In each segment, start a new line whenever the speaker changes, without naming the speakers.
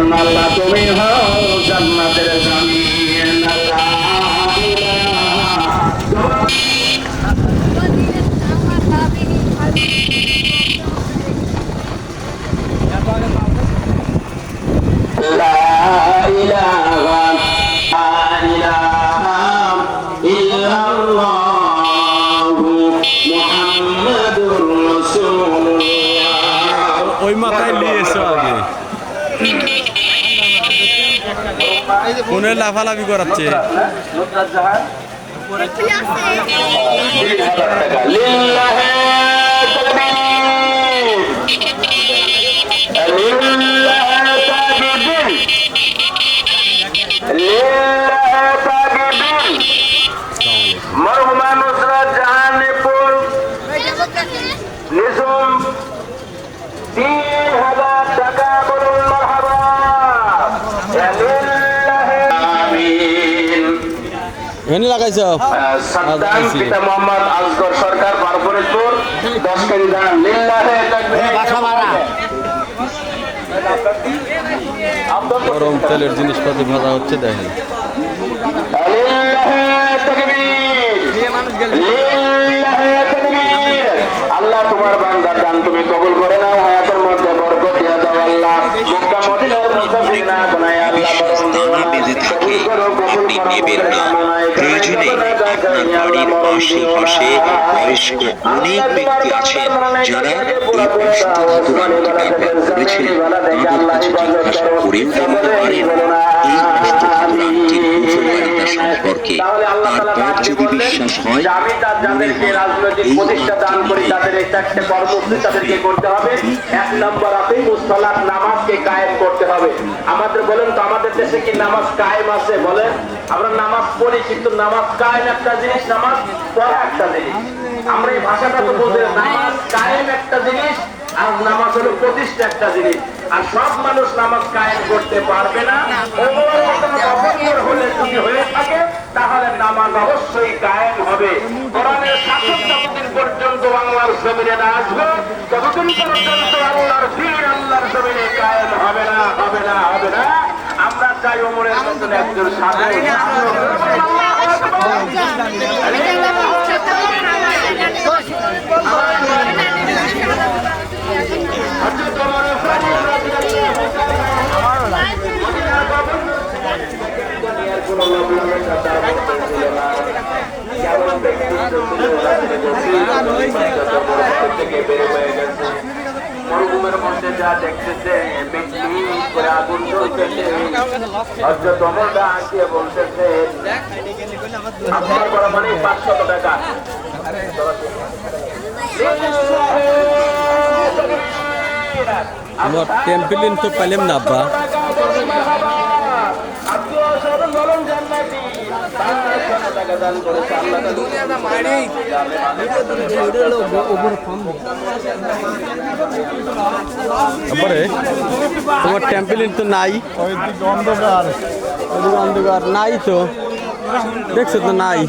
জন্য আল্লাহ তুমি হও জান্নাতের জামিন। লা ইলাহা ইল্লাল্লাহু মুহাম্মাদুর রাসূলুল্লাহ।
ওই মাথায় নিয়ে এসো আগে, কোনে লাফালাফি করাচ্ছে।
মরহুমা নুসরাত জাহান নিপুণ নিঝুম 3000 টাকা বলুন মারহাবা।
এনে লাগাইছ
সন্তান পিতা মোহাম্মদ আসগর সরকার পারফরিদপুর 10 কেজি ধান লিল্লাহে তাকবীর।
গরম তেলের জিনিসপাতি ভাজা হচ্ছে দেখেন।
লিল্লাহে তাকবীর, লিল্লাহে তাকবীর। আল্লাহ তোমার বান্দার দান তুমি কবুল করে নাও, হায়াতের মধ্যে বরকত দিয়ে দাও আল্লাহ। মক্কা মদিনার মুসাফির না বানায় আল্লাহ, বরং কবুল করো, কবুল করো।
প্রয়োজনে আপনার বাড়ির আশেপাশে বয়স্ক অনেক ব্যক্তি আছেন যারা এই অস্ত্র ধাতু রান্নাটা ব্যবহার করেছেন, তাদের কাছে জিজ্ঞাসা করেও জানতে পারেন এই অস্ত্র ধাতু রান্নাটির উপকারিতা সম্পর্কে। তারপর যদি বিশ্বাস হয়
আমি যাদেরকে রাজনৈতিক প্রতিষ্ঠা দান করি তাদের এই 4টে কর্মসূচি তাদেরকে করতে হবে। 1 নম্বর আপনি মুসলাত নামাজকে কায়েম করতে হবে। আমাদের বলেন তো আমাদের দেশে কি নামাজ কায়েম আছে? বলেন, আমরা নামাজ পড়ি কিন্তু নামাজ কায়েম একটা জিনিস, নামাজ পড়া একটা জিনিস। আমরা এই ভাষাটা তো বলতে, নামাজ কায়েম একটা জিনিস আর নামাজ হলো প্রতিষ্ঠা একটা জিনিস। আর সব মানুষ নামাজ কায়েম করতে পারবে না। হলে যদি হয়ে থাকে তাহলে নামাজ অবশ্যই কায়েম হবে। কোরআনের শাসন যতদিন পর্যন্ত বাংলার জমিনে না আসবে ততদিন পর্যন্ত আল্লাহর দ্বীন আল্লাহর জমিনে কায়েম হবে না, হবে না, হবে না। আমরা চাই ওমরের মতন একজন সাধারণ মরুভূমির মধ্যে যা দেখতেছে করে আগুন জ্বলতেছে, হযরত ওমর ডাকিয়ে বলতেছে আপনার বড় মানে 500 টাকা।
আমার টেম্পলিন তো পেলাম না আব্বা। তারপরে তোমার টেম্পলিন তো নাই, অন্ধকার অন্ধকার নাই তো, দেখছো তো নাই,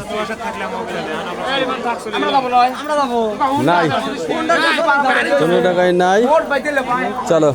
নাই 15 টাকায় নাই। চলো।